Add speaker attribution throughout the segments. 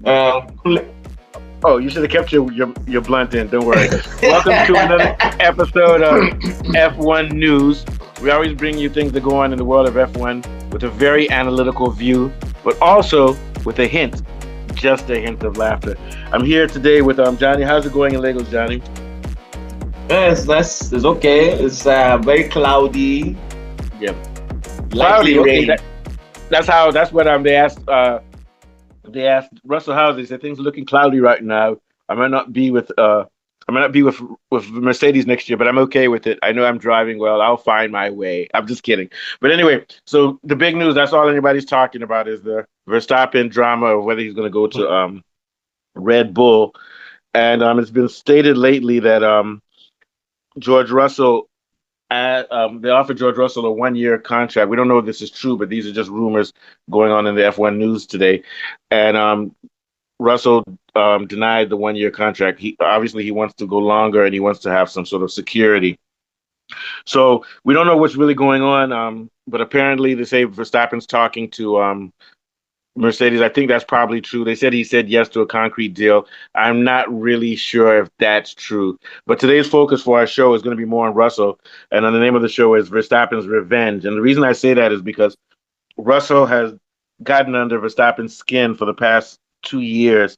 Speaker 1: Um,
Speaker 2: Oh, you should have kept your blunt in. Don't worry. Welcome to another episode of F1 News. We always bring you things that go on in the world of F1 with a very analytical view, but also with a hint, just a hint of laughter. I'm here today with Johnny. How's it going in Lagos, Johnny?
Speaker 1: yes, it's okay. It's very cloudy,
Speaker 2: Yep. Cloudy.
Speaker 1: likely
Speaker 2: Okay,
Speaker 1: rain.
Speaker 2: that's what they asked Russell House. They said things are looking cloudy right now. I might not be with I might not be with Mercedes next year, but I'm okay with it. I know I'm driving well. I'll find my way. I'm just kidding. But anyway, so the big news, that's all anybody's talking about is the Verstappen drama of whether he's going to go to Red Bull. And it's been stated lately that George Russell they offered George Russell a 1 year contract. We don't know if this is true, but these are just rumors going on in the F1 news today. And Russell denied the 1 year contract. He obviously he wants to go longer and he wants to have some sort of security. So we don't know what's really going on. But apparently they say Verstappen's talking to Mercedes. I think that's probably true. They said he said yes to a concrete deal. I'm not really sure if that's true. But today's focus for our show is going to be more on Russell, and then the name of the show is Verstappen's Revenge. And the reason I say that is because Russell has gotten under Verstappen's skin for the past 2 years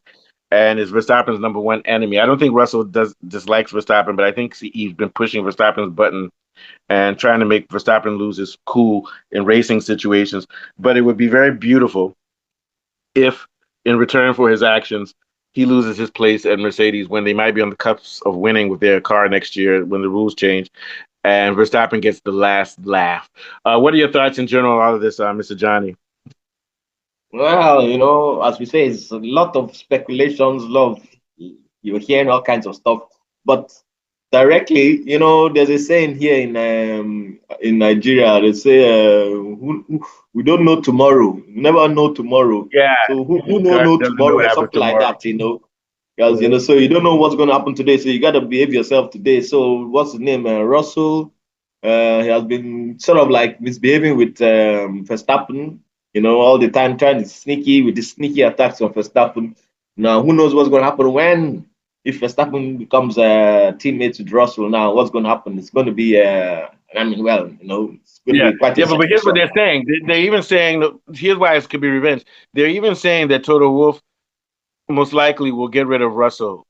Speaker 2: and is Verstappen's number one enemy. I don't think Russell does dislikes Verstappen, but I think he's been pushing Verstappen's button and trying to make Verstappen lose his cool in racing situations. But it would be very beautiful if, in return for his actions, he loses his place at Mercedes when they might be on the cusp of winning with their car next year when the rules change, and Verstappen gets the last laugh. What are your thoughts in general on all of this, Mr. Johnny?
Speaker 1: Well, as we say, it's a lot of speculations, love. You're hearing all kinds of stuff, but directly, there's a saying here in Nigeria. They say, "We don't know tomorrow. We never know tomorrow."
Speaker 2: Yeah,
Speaker 1: So who
Speaker 2: God
Speaker 1: know
Speaker 2: doesn't know
Speaker 1: tomorrow
Speaker 2: what
Speaker 1: or
Speaker 2: happens
Speaker 1: something like
Speaker 2: tomorrow.
Speaker 1: that. Because so you don't know what's going to happen today. So you got to behave yourself today. So what's his name? Russell. He has been sort of like misbehaving with Verstappen. All the time trying to sneaky with the sneaky attacks on Verstappen. Now who knows what's going to happen when if Verstappen becomes a teammate with Russell? Now what's going to happen? It's going to be it's going to
Speaker 2: Yeah,
Speaker 1: be quite a
Speaker 2: yeah, but here's what
Speaker 1: sensation.
Speaker 2: they're saying. They're even saying here's why it could be revenge. They're even saying that Toto Wolff most likely will get rid of Russell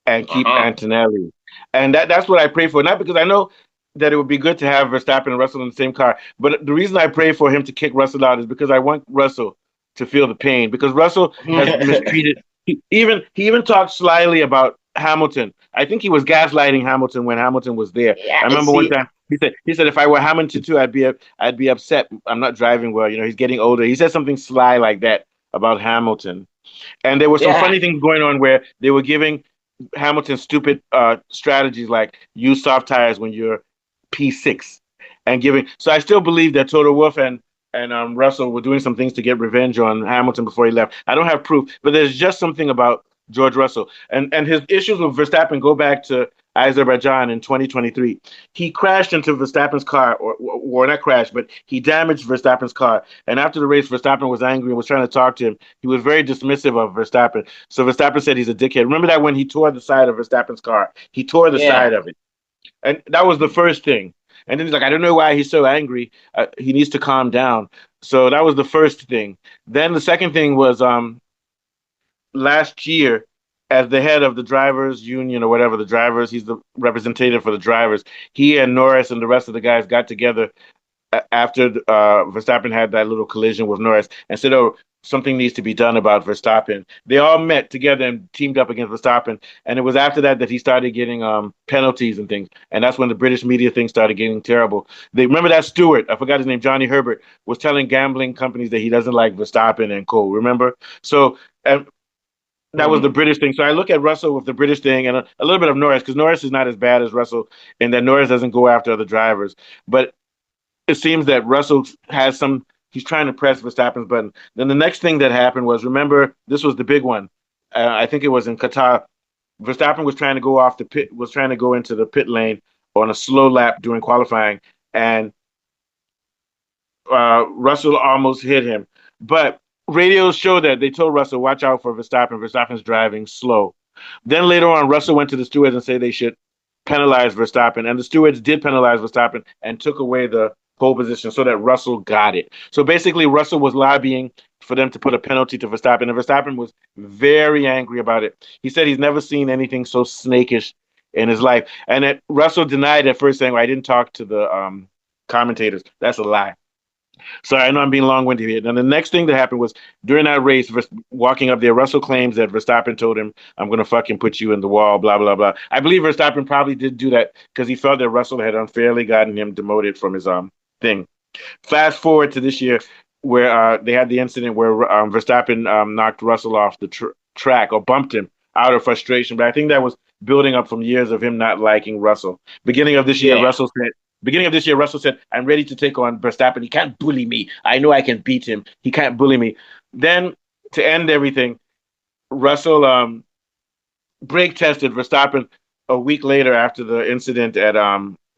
Speaker 2: and keep
Speaker 1: Uh-huh.
Speaker 2: Antonelli, and that's what I pray for. Not because I know that it would be good to have Verstappen and Russell in the same car, but the reason I pray for him to kick Russell out is because I want Russell to feel the pain because Russell has mistreated. He even talked slyly about Hamilton. I think he was gaslighting Hamilton when Hamilton was there.
Speaker 1: Yeah,
Speaker 2: I
Speaker 1: I
Speaker 2: remember one
Speaker 1: see.
Speaker 2: time he said if I were Hamilton too, I'd be upset. I'm not driving well. He's getting older. He said something sly like that about Hamilton. And there were some
Speaker 1: Yeah.
Speaker 2: funny things going on where they were giving Hamilton stupid strategies like use soft tires when you're P6 and giving. So I still believe that Toto Wolff and Russell were doing some things to get revenge on Hamilton before he left. I don't have proof, but there's just something about George Russell and his issues with Verstappen go back to Azerbaijan in 2023. He crashed into Verstappen's car, or not crashed, but he damaged Verstappen's car. And after the race, Verstappen was angry and was trying to talk to him. He was very dismissive of Verstappen. So Verstappen said he's a dickhead. Remember that when he tore the side of Verstappen's car, he tore the
Speaker 1: Yeah.
Speaker 2: side of it, and that was the first thing. And then he's like, I don't know why he's so angry. He needs to calm down. So that was the first thing. Then the second thing was last year, as the head of the drivers union or whatever, the drivers, he's the representative for the drivers. He and Norris and the rest of the guys got together after Verstappen had that little collision with Norris and said, "Oh, something needs to be done about Verstappen." They all met together and teamed up against Verstappen, and it was after that that he started getting penalties and things, and that's when the British media thing started getting terrible. They remember that Stewart, I forgot his name, Johnny Herbert, was telling gambling companies that he doesn't like Verstappen and co. Remember? So. And that was the
Speaker 1: Hmm.
Speaker 2: British thing. So I look at Russell with the British thing and a little bit of Norris because Norris is not as bad as Russell in that Norris doesn't go after other drivers. But it seems that Russell has some. He's trying to press Verstappen's button. Then the next thing that happened was, remember, this was the big one. I think it was in Qatar. Verstappen was trying to go off the pit, was trying to go into the pit lane on a slow lap during qualifying, and Russell almost hit him. But radios show that they told Russell, watch out for Verstappen. Verstappen's driving slow. Then later on, Russell went to the stewards and said they should penalize Verstappen. And the stewards did penalize Verstappen and took away the pole position so that Russell got it. So basically, Russell was lobbying for them to put a penalty to Verstappen. And Verstappen was very angry about it. He said he's never seen anything so snakish in his life. And Russell denied at first, saying, well, I didn't talk to the commentators. That's a lie. Sorry, I know I'm being long-winded here. And the next thing that happened was during that race, walking up there, Russell claims that Verstappen told him, "I'm going to fucking put you in the wall." Blah blah blah. I believe Verstappen probably did do that because he felt that Russell had unfairly gotten him demoted from his thing. Fast forward to this year, where they had the incident where Verstappen knocked Russell off the track or bumped him out of frustration. But I think that was building up from years of him not liking Russell. Beginning of this year,
Speaker 1: Yeah.
Speaker 2: Russell said, I'm ready to take on Verstappen. He can't bully me. I know I can beat him. He can't bully me. Then, to end everything, Russell brake tested Verstappen a week later after the incident at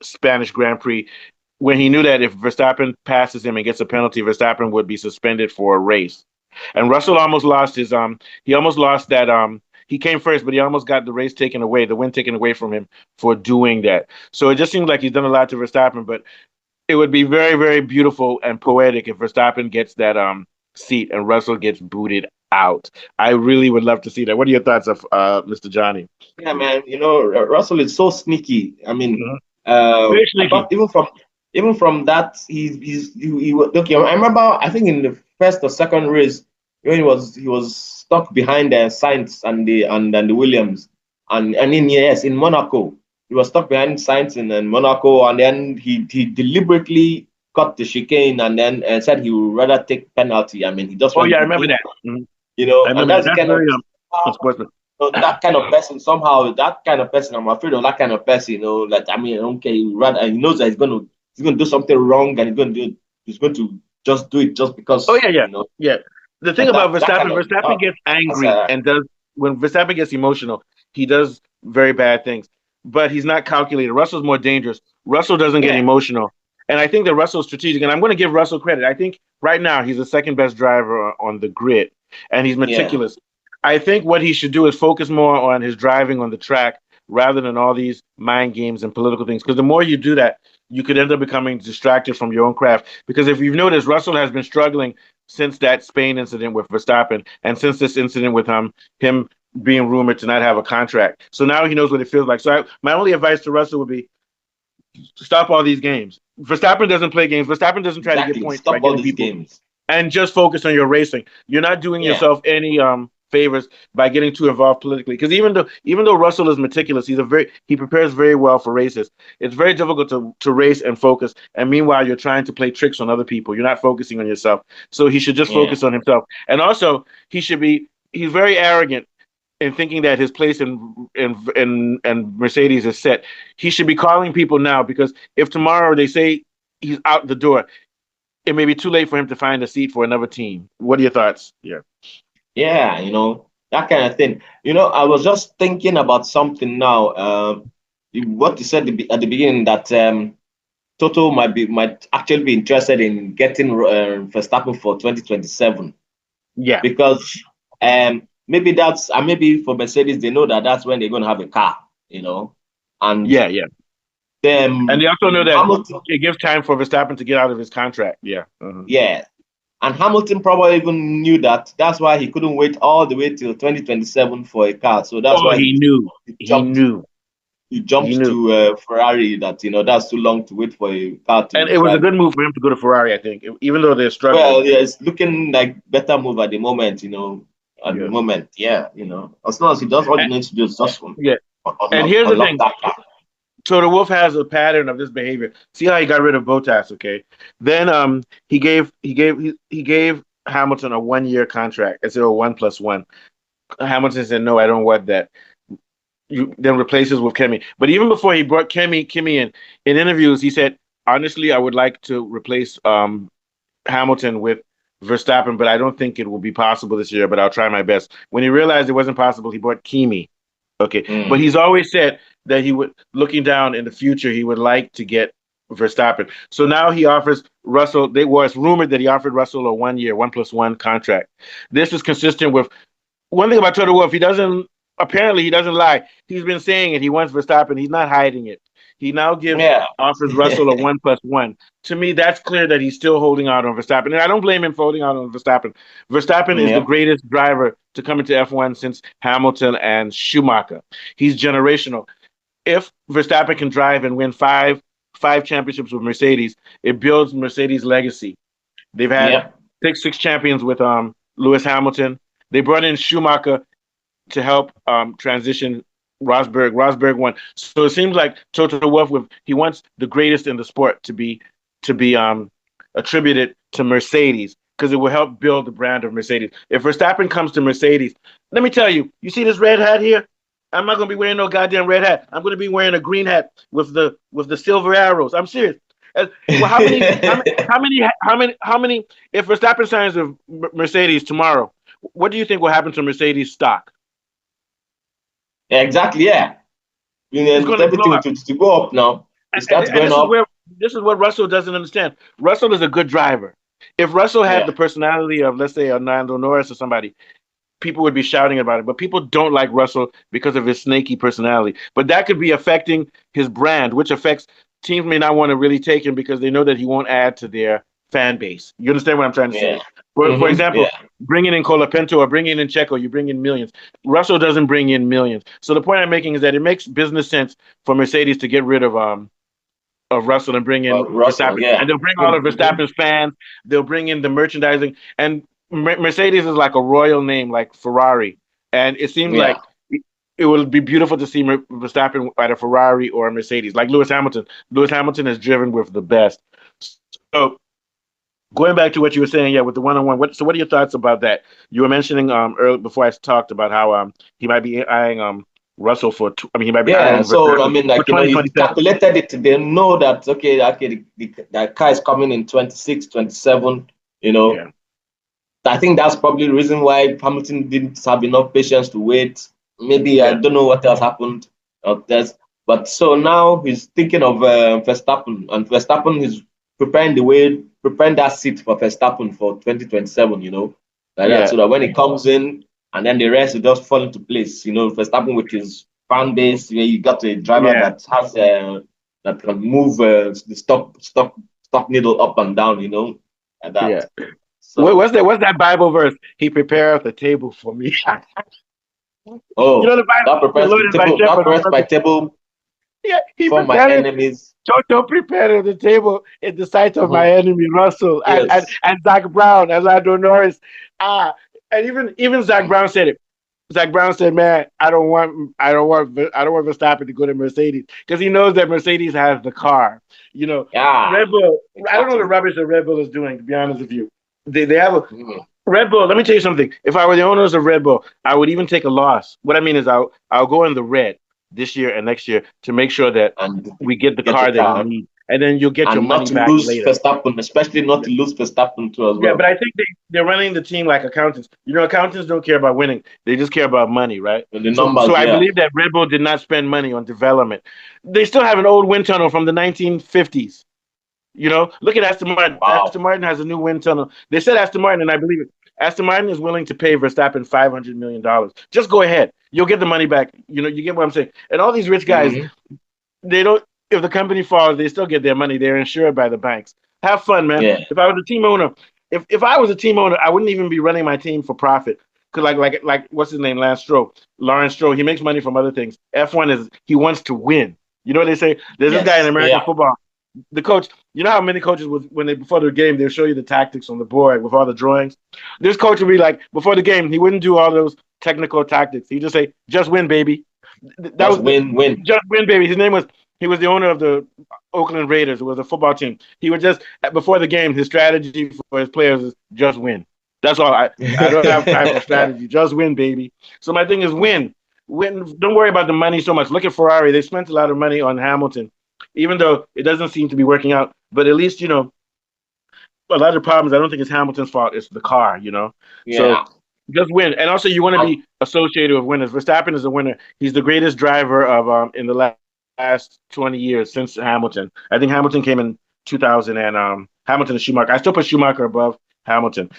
Speaker 2: Spanish Grand Prix, when he knew that if Verstappen passes him and gets a penalty, Verstappen would be suspended for a race. And Russell almost lost his he almost lost that he came first, but he almost got the race taken away, the win taken away from him for doing that. So it just seems like he's done a lot to Verstappen, but it would be very, very beautiful and poetic if Verstappen gets that seat and Russell gets booted out. I really would love to see that. What are your thoughts of Mr. Johnny?
Speaker 1: Yeah, man. Russell is so sneaky. I mean,
Speaker 2: Mm-hmm. Very
Speaker 1: I
Speaker 2: sneaky.
Speaker 1: thought even from that, he was okay. I remember, I think in the first or second race, when he was stuck behind the Sainz and the Williams, and in Monaco, he was stuck behind Sainz in Monaco, and then he deliberately cut the chicane and then said he would rather take penalty. I mean, he just
Speaker 2: Oh yeah,
Speaker 1: wanted
Speaker 2: I
Speaker 1: to
Speaker 2: remember
Speaker 1: do,
Speaker 2: that. Mm-hmm. I
Speaker 1: and
Speaker 2: remember that.
Speaker 1: that's the
Speaker 2: That's
Speaker 1: kind of
Speaker 2: very unsportsman.
Speaker 1: that kind of person. Somehow, that kind of person, I'm afraid of that kind of person. Like, I mean, I don't care. He knows that he's gonna do something wrong, and he's going to just do it just
Speaker 2: Oh
Speaker 1: because,
Speaker 2: yeah, yeah, yeah. The thing
Speaker 1: and
Speaker 2: about
Speaker 1: that kind
Speaker 2: Verstappen,
Speaker 1: of
Speaker 2: Verstappen gets
Speaker 1: that's
Speaker 2: angry and does when Verstappen gets emotional, he does very bad things. But he's not calculated. Russell's more dangerous. Russell doesn't get
Speaker 1: yeah,
Speaker 2: emotional, and I think that Russell's strategic. And I'm going to give Russell credit. I think right now he's the second best driver on the grid, and he's
Speaker 1: yeah,
Speaker 2: meticulous. I think what he should do is focus more on his driving on the track rather than all these mind games and political things. Because the more you do that, you could end up becoming distracted from your own craft. Because if you've noticed, Russell has been struggling since that Spain incident with Verstappen, and since this incident with him being rumored to not have a contract. So now he knows what it feels like. So my only advice to Russell would be stop all these games. Verstappen doesn't play games. Verstappen doesn't try to get
Speaker 1: exactly.
Speaker 2: points by
Speaker 1: Stop all
Speaker 2: getting
Speaker 1: these
Speaker 2: people,
Speaker 1: games.
Speaker 2: and just focus on your racing. You're not doing
Speaker 1: Yeah,
Speaker 2: yourself any favors by getting too involved politically. Because even though Russell is meticulous, he prepares very well for races. It's very difficult to race and focus. And meanwhile, you're trying to play tricks on other people. You're not focusing on yourself. So he should just
Speaker 1: yeah,
Speaker 2: focus on himself. And also, he's very arrogant in thinking that his place in Mercedes is set. He should be calling people now, because if tomorrow they say he's out the door, it may be too late for him to find a seat for another team. What are your thoughts? Yeah.
Speaker 1: yeah. That kind of thing. I was just thinking about something now. What you said at the beginning, that Toto might actually be interested in getting Verstappen for 2027,
Speaker 2: Yeah.
Speaker 1: because maybe maybe for Mercedes, they know that that's when they're going to have a car, and
Speaker 2: Yeah, yeah. And
Speaker 1: then
Speaker 2: they also know that
Speaker 1: Hamilton,
Speaker 2: it gives time for Verstappen to get out of his contract. Yeah. Uh-huh.
Speaker 1: yeah, and Hamilton probably even knew that. That's why he couldn't wait all the way till 2027 for a car. So that's
Speaker 2: Oh,
Speaker 1: why
Speaker 2: he knew.
Speaker 1: he
Speaker 2: He
Speaker 1: jumped
Speaker 2: knew.
Speaker 1: he
Speaker 2: He
Speaker 1: jumped
Speaker 2: knew.
Speaker 1: to Ferrari. That that's too long to wait for a car
Speaker 2: And
Speaker 1: to
Speaker 2: it was a
Speaker 1: drive.
Speaker 2: good move for him to go to Ferrari, I think, even though they're struggling.
Speaker 1: Well, yeah, it's looking like better move at the moment. At the
Speaker 2: Yeah.
Speaker 1: moment, yeah. As long as he does all he
Speaker 2: And,
Speaker 1: needs to do is just
Speaker 2: yeah. And here's the
Speaker 1: unlock
Speaker 2: thing.
Speaker 1: that car.
Speaker 2: So the Wolf has a pattern of this behavior. See how he got rid of Bottas, okay? Then he gave Hamilton a 1 year contract instead of 1+1. Hamilton said, "No, I don't want that." You then replaces with Kemi. But even before he brought Kimmy in interviews, he said, "Honestly, I would like to replace Hamilton with Verstappen, but I don't think it will be possible this year. But I'll try my best." When he realized it wasn't possible, he brought Kimi. Okay, but
Speaker 1: Mm,
Speaker 2: he's always said that he would, looking down in the future, he would like to get Verstappen. So now he offers Russell. They was rumored that he offered Russell a 1 year, 1+1 contract. This is consistent with one thing about Toto Wolff. He doesn't apparently he doesn't lie. He's been saying it. He wants Verstappen. He's not hiding it. He now gives
Speaker 1: Yeah.
Speaker 2: offers Russell a 1+1. To me, that's clear that he's still holding out on Verstappen, and I don't blame him for holding out on Verstappen. Verstappen is the
Speaker 1: Yeah.
Speaker 2: greatest driver to come into F1 since Hamilton and Schumacher. He's generational. If Verstappen can drive and win five championships with Mercedes, it builds Mercedes' legacy. They've had
Speaker 1: Yeah.
Speaker 2: six champions with Lewis Hamilton. They brought in Schumacher to help transition Rosberg. Rosberg won, so it seems like Toto Wolff he wants the greatest in the sport to be attributed to Mercedes because it will help build the brand of Mercedes. If Verstappen comes to Mercedes, let me tell you, you see this red hat here? I'm not gonna be wearing no goddamn red hat. I'm gonna be wearing a green hat with the silver arrows. I'm serious. Well, how many? If Verstappen signs with Mercedes tomorrow, what do you think will happen to Mercedes stock?
Speaker 1: Exactly. Yeah.
Speaker 2: It's
Speaker 1: And
Speaker 2: going to blow
Speaker 1: everything
Speaker 2: up.
Speaker 1: to go up now. It starts
Speaker 2: And
Speaker 1: going
Speaker 2: this is
Speaker 1: up.
Speaker 2: where this is what Russell doesn't understand. Russell is a good driver. If Russell had
Speaker 1: Yeah.
Speaker 2: the personality of, let's say, a Nando Norris or somebody, people would be shouting about it. But people don't like Russell because of his snaky personality. But that could be affecting his brand, which affects teams may not want to really take him because they know that he won't add to their fan base. You understand what I'm trying to say?
Speaker 1: Yeah.
Speaker 2: For
Speaker 1: Yeah.
Speaker 2: example, bringing in Colapinto or bringing in Checo, you bring in millions. Russell doesn't bring in millions. So the point I'm making is that it makes business sense for Mercedes to get rid of Russell and bring in
Speaker 1: Russell.
Speaker 2: Verstappen.
Speaker 1: Yeah.
Speaker 2: And they'll bring all of
Speaker 1: Mm-hmm.
Speaker 2: Verstappen's fans. They'll bring in the merchandising. And Mercedes is like a royal name, like Ferrari. And it seems
Speaker 1: Yeah.
Speaker 2: like it would be beautiful to see Verstappen at a Ferrari or a Mercedes, like Lewis Hamilton. Lewis Hamilton is driven with the best. So going back to what you were saying, yeah, with the one-on-one. What are your thoughts about that? You were mentioning earlier before I talked about how he might be eyeing Russell for. He might be
Speaker 1: Yeah.
Speaker 2: eyeing
Speaker 1: So I
Speaker 2: Verstappen
Speaker 1: mean,
Speaker 2: for
Speaker 1: like he
Speaker 2: 2027.
Speaker 1: calculated it. They know that okay, that car is coming in 26, 27. You know,
Speaker 2: Yeah,
Speaker 1: I think that's probably the reason why Hamilton didn't have enough patience to wait. Maybe I
Speaker 2: yeah,
Speaker 1: don't know what else happened out there. But so now he's thinking of Verstappen, and Verstappen is preparing that seat for Verstappen for 2027, like that,
Speaker 2: yeah,
Speaker 1: so that when he comes in and then the rest will just fall into place. Verstappen with his fan base, you got a driver
Speaker 2: yeah,
Speaker 1: that can move the stock needle up and down, like that.
Speaker 2: yeah.
Speaker 1: So,
Speaker 2: What's that Bible verse? He prepared the table for me. You know
Speaker 1: oh,
Speaker 2: the Bible.
Speaker 1: that
Speaker 2: The
Speaker 1: prepares
Speaker 2: Lord
Speaker 1: the
Speaker 2: is my
Speaker 1: table. That
Speaker 2: shepherd.
Speaker 1: prepares my table
Speaker 2: Yeah, he
Speaker 1: for my
Speaker 2: prepared it.
Speaker 1: enemies.
Speaker 2: Toto prepared the table in the sight of my
Speaker 1: Mhm.
Speaker 2: enemy Russell
Speaker 1: Yes.
Speaker 2: and Zach Brown and Lando Norris. And even Zach Brown said it. Zach Brown said, "Man, I don't want Verstappen to go to Mercedes because he knows that Mercedes has the car.
Speaker 1: Yeah.
Speaker 2: Red Bull. I don't know the
Speaker 1: Exactly.
Speaker 2: rubbish that Red Bull is doing. To be honest with you, they have a
Speaker 1: Mhm.
Speaker 2: Red Bull. Let me tell you something. If I were the owners of Red Bull, I would even take a loss. What I mean is, I'll go in the red this year and next year to make sure that
Speaker 1: And
Speaker 2: we get the
Speaker 1: get the
Speaker 2: car that we
Speaker 1: car,
Speaker 2: need, and then you'll get your
Speaker 1: and not
Speaker 2: money
Speaker 1: to
Speaker 2: back
Speaker 1: lose
Speaker 2: later.
Speaker 1: Verstappen, especially not to lose Verstappen too as
Speaker 2: Yeah, but
Speaker 1: well.
Speaker 2: I think they're running the team like accountants. Accountants don't care about winning; they just care about money, right?
Speaker 1: And the
Speaker 2: So
Speaker 1: numbers,
Speaker 2: I
Speaker 1: yeah.
Speaker 2: believe that Red Bull did not spend money on development. They still have an old wind tunnel from the 1950s. Look at Aston Martin.
Speaker 1: Wow.
Speaker 2: Aston Martin has a new wind tunnel. They said Aston Martin, and I believe it. Aston Martin is willing to pay Verstappen $500 million. Just go ahead. You'll get the money back. You get what I'm saying. And all these rich guys,
Speaker 1: Hmm.
Speaker 2: they don't. If the company falls, they still get their money. They're insured by the banks. Have fun, man.
Speaker 1: Yeah.
Speaker 2: If I was a team owner, if I was a team owner, I wouldn't even be running my team for profit. Cause like what's his name, Lawrence Stroll, he makes money from other things. F1 is he wants to win. You know what they say? There's this guy in
Speaker 1: Yes.
Speaker 2: American
Speaker 1: Yeah.
Speaker 2: football. The coach, you know how many coaches would when they before the game they'll show you the tactics on the board with all the drawings. This coach would be like before the game, he wouldn't do all those technical tactics. He'd just say, "Just win, baby." That
Speaker 1: Just
Speaker 2: was
Speaker 1: win, win.
Speaker 2: just win, baby. He was the owner of the Oakland Raiders. It was a football team. He would just before the game, his strategy for his players is just win. That's all. I don't have time for strategy. Just win, baby. So my thing is win. Win. Don't worry about the money so much. Look at Ferrari. They spent a lot of money on Hamilton, even though it doesn't seem to be working out. But at least a lot of the problems. I don't think it's Hamilton's fault. It's the car. So
Speaker 1: Yeah.
Speaker 2: just win. And also, you want to
Speaker 1: And
Speaker 2: be associated with winners. Verstappen is a winner. He's the greatest driver of in the last last 20 years since Hamilton. I think Hamilton came in 2000 and Hamilton and Schumacher. I still put Schumacher above Hamilton.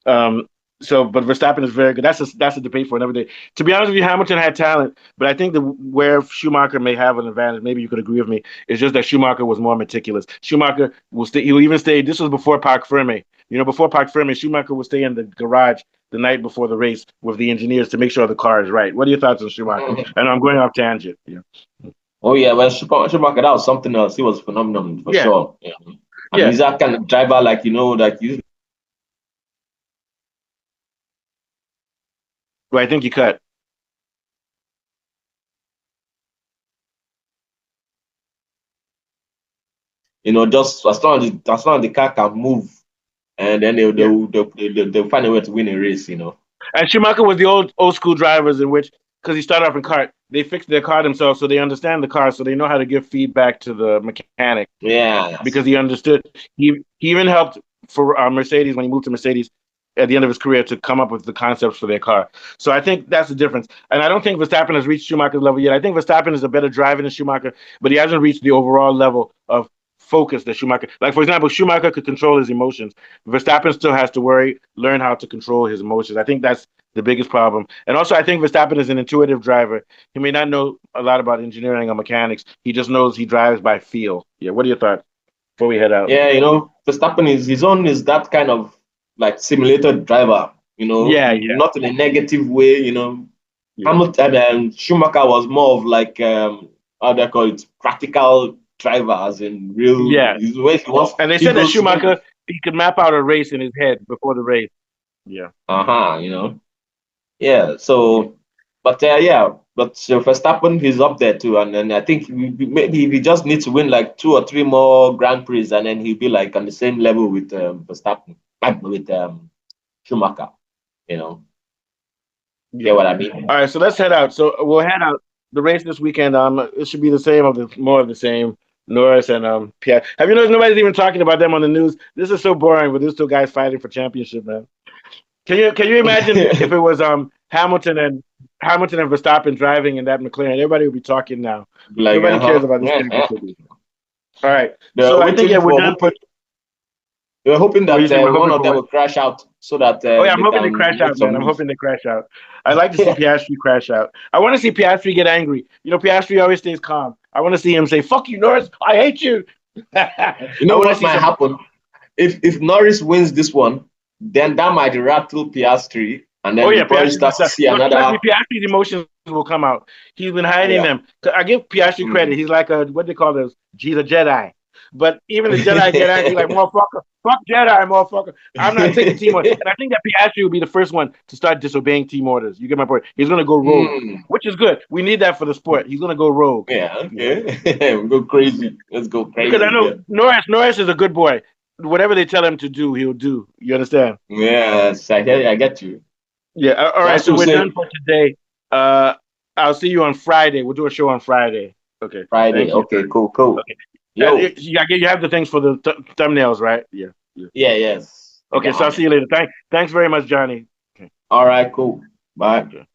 Speaker 2: Um, but Verstappen is very good. That's a debate for another day. To be honest with you, Hamilton had talent, but I think where Schumacher may have an advantage, maybe you could agree with me, is just that Schumacher was more meticulous. Schumacher will stay. He will even stay. This was before Parc Ferme. Before Parc Ferme, Schumacher would stay in the garage the night before the race with the engineers to make sure the car is right. What are your thoughts on Schumacher? I know I'm going off tangent. Yeah.
Speaker 1: Oh yeah, well, Schumacher, that was something else. He was phenomenal for
Speaker 2: Yeah.
Speaker 1: sure. Yeah. And
Speaker 2: Yeah.
Speaker 1: he's that kind of driver, like like
Speaker 2: Well, I think you cut.
Speaker 1: just as long as the car can move, and then
Speaker 2: Yeah.
Speaker 1: they'll find a way to win a race.
Speaker 2: And Schumacher was the old school drivers in which, because he started off in kart, they fixed their car themselves, so they understand the car, so they know how to give feedback to the mechanic because
Speaker 1: Yes.
Speaker 2: he understood. He even helped for Mercedes when he moved to Mercedes at the end of his career to come up with the concepts for their car. So I think that's the difference. And I don't think Verstappen has reached Schumacher's level yet. I think Verstappen is a better driver than Schumacher, but he hasn't reached the overall level of focus that Schumacher. Like for example, Schumacher could control his emotions. Verstappen still has to learn how to control his emotions. I think that's the biggest problem. And also, I think Verstappen is an intuitive driver. He may not know a lot about engineering or mechanics. He just knows he drives by feel. Yeah. What are your thoughts before we head out?
Speaker 1: Yeah, Verstappen is his own is that kind of like simulator driver.
Speaker 2: Yeah. Yeah.
Speaker 1: Not in a negative way.
Speaker 2: Yeah.
Speaker 1: Hamilton and Schumacher was more of like how do I call it, practical driver, as in real.
Speaker 2: Yeah.
Speaker 1: When he wants,
Speaker 2: And they
Speaker 1: he
Speaker 2: said that
Speaker 1: goes when.
Speaker 2: Schumacher he could map out a race in his head before the race. Yeah.
Speaker 1: Yeah. So, but yeah, but Verstappen he's up there too, and then I think maybe he just needs to win like 2 or 3 more Grand Prix, and then he'll be like on the same level with Verstappen, with Schumacher. You know, get
Speaker 2: Yeah.
Speaker 1: what I
Speaker 2: All
Speaker 1: mean?
Speaker 2: right. So let's head out. So we'll head out. The race this weekend. It should be the same of the more of the same. Norris and Pierre. Have you noticed nobody's even talking about them on the news? This is so boring, but there's still guys fighting for championship, man. Can you imagine if it was Hamilton and Verstappen driving in that McLaren? Everybody would be talking now.
Speaker 1: Like,
Speaker 2: Nobody cares about this
Speaker 1: yeah.
Speaker 2: championship. All right.
Speaker 1: They're
Speaker 2: So I think
Speaker 1: waiting
Speaker 2: yeah, we're
Speaker 1: for
Speaker 2: done for
Speaker 1: hoping. They're hoping
Speaker 2: what you
Speaker 1: that
Speaker 2: say. We're
Speaker 1: one
Speaker 2: hoping
Speaker 1: of
Speaker 2: for
Speaker 1: them
Speaker 2: what?
Speaker 1: will crash out so that
Speaker 2: Oh yeah, I'm
Speaker 1: they
Speaker 2: hoping they
Speaker 1: can
Speaker 2: crash
Speaker 1: make
Speaker 2: out, man.
Speaker 1: some
Speaker 2: I'm
Speaker 1: news.
Speaker 2: hoping they crash out. I like to see Piastri crash out. I want to see Piastri get angry. Piastri always stays calm. I want to see him say, "Fuck you, Norris. I hate you." I
Speaker 1: You know
Speaker 2: want to
Speaker 1: what
Speaker 2: see
Speaker 1: might
Speaker 2: some.
Speaker 1: happen? If Norris wins this one, then that might rattle Piastri, and
Speaker 2: Oh
Speaker 1: then
Speaker 2: yeah,
Speaker 1: we probably
Speaker 2: Piastri will
Speaker 1: start to
Speaker 2: start.
Speaker 1: see
Speaker 2: No, trust me,
Speaker 1: another.
Speaker 2: Piastri's emotions will come out. He's been hiding
Speaker 1: Yeah.
Speaker 2: them. I give Piastri credit.
Speaker 1: Mm.
Speaker 2: He's like a what they call this. He's a Jedi. But even the Jedi get angry, like motherfucker, fuck Jedi, motherfucker. I'm not taking team orders. And I think that Piastri will be the first one to start disobeying team orders. You get my point? He's gonna go rogue,
Speaker 1: Mm.
Speaker 2: which is good. We need that for the sport. He's gonna go rogue.
Speaker 1: Yeah.
Speaker 2: Yeah.
Speaker 1: Okay. We go crazy. Let's go
Speaker 2: Because I
Speaker 1: crazy.
Speaker 2: know
Speaker 1: Yeah.
Speaker 2: Norris is a good boy. Whatever they tell him to do, he'll do. You understand?
Speaker 1: Yes, I get you.
Speaker 2: Yeah. All right.
Speaker 1: That's
Speaker 2: So
Speaker 1: to
Speaker 2: we're
Speaker 1: say
Speaker 2: done for today. Uh, I'll see you on Friday. We'll do a show on Friday. Okay.
Speaker 1: Friday.
Speaker 2: Thank you.
Speaker 1: Okay. Cool. Cool.
Speaker 2: Okay.
Speaker 1: Yo.
Speaker 2: You have the things for the thumbnails, right? Yeah. Yeah.
Speaker 1: Yeah. Yes. I
Speaker 2: Okay.
Speaker 1: get
Speaker 2: So I'll
Speaker 1: on
Speaker 2: see
Speaker 1: it.
Speaker 2: you later. Thanks very much, Johnny. Okay.
Speaker 1: All right. Cool. Bye.
Speaker 2: Okay.